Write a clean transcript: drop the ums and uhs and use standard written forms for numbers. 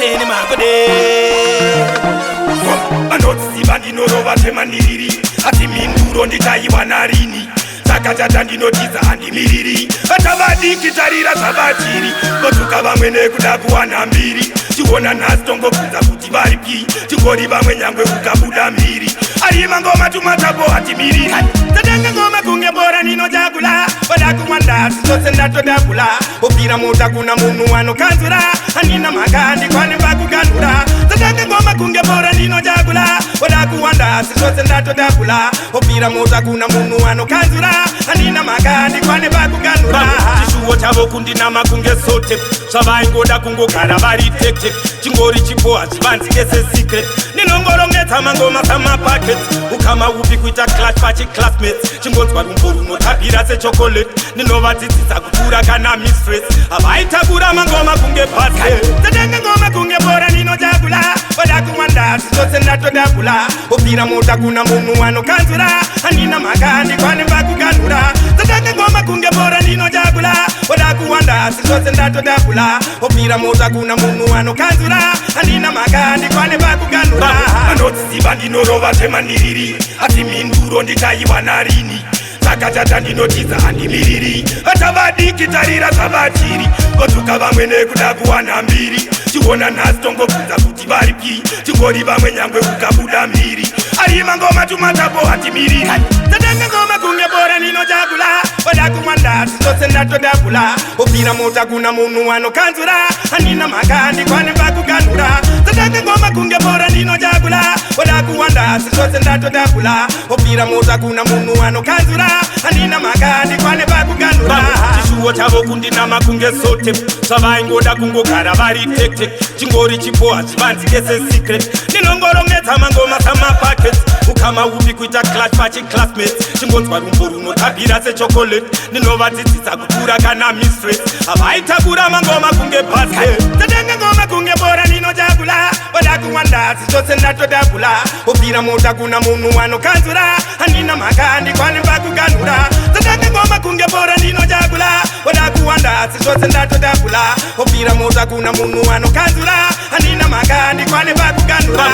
Seni magode Anotsiva ndinorova temaniriri Ati minduro nditaiwa narini Takachata ndinotiza handimiriri Atavadiki tarira zvavachiri Kotuka vamwe nekuda kuwana mbiri Tiona nhasi tongobvunza kuti varipi Tingori vamwe nyangwe kukabuda mhiri Arima ngoma tumatapo hatimiriri Tatanga ngoma kunge bora ninojakula Vada kumanda sizose ndatodabula Opira mota kuna munhu anokanzura Handina mhaka handikwane vakuganhura Tatanga ngoma kunge bora ninojakula Vada kuwanda sizose ndatodabula Opira mota kuna munhu anokanzura Handina mhaka handikwane vakuganhura Chishuwo chavo kundinama kunge sote Zvavaingoda kungogara vari tek Chingori chipo hachivanzi ese secret Ninongorongedza mangoma samapackets Ukama upi kuita clash pachi classmates Chingonzwa rumbo runotapira sechocolate Ninovadzidzisa kukura kana mistress Havaitakura mangoma kunge basket Tatenga ngoma kunge bora ninojakula Vada kumanda sizose ndatodabula Opira mota kuna munhu anokanzura Handina mhaka handikwane vakuganhura Tatenga ngoma kunge bora ninojakula Vada kuwanda sizose ndatodabula Opira mota kuna munhu anokanzura Handina mhaka handikwane vakuganhura Anotsiva ndinorova temaniriri Ati minduro nditaiwa narini Takachata ndinotiza handimiriri Atavadiki tarira zvavachiri Kotuka vamwe nekuda kuwana mbiri Tiona nhasi tongobvunza kuti varipi Tingori vamwe nyangwe kukabuda mhiri Arima ngoma tumatapo hatimiriri Tatanga ngoma kunge bora ninojakula Vada kumanda sizose ndatodabula Opira mota kuna munhu anokanzura Handina mhaka handikwane vakuganhura Tatanga ngoma kunge bora ninojakula Vada kuwanda sizose ndatodabula Opira mota kuna munhu anokanzura Handina mhaka handikwane vakuganhura Chishuwo chavo kundinama kunge sote Zvavaingoda kungogara vari tek Chingori chipo hachivanzi ese secret Ninongorongedza mangoma samapackets Ukama upi kuita clash pachi classmates Chingonzwa rumbo runotapira sechocolate Ninovadzidzisa kukura kana mistress Havaitakura mangoma kunge basket Tatenga ngoma kunge bora ninojakula Vada kuwanda sizose ndatodabula Opira mota kuna munhu anokanzura Handina mhaka handikwane vakuganhura Tatenga ngoma kunge bora ninojakula Vada kuwanda sizose ndatodabula Opira mota kuna munhu anokanzura Handina mhaka handikwane vakuganhura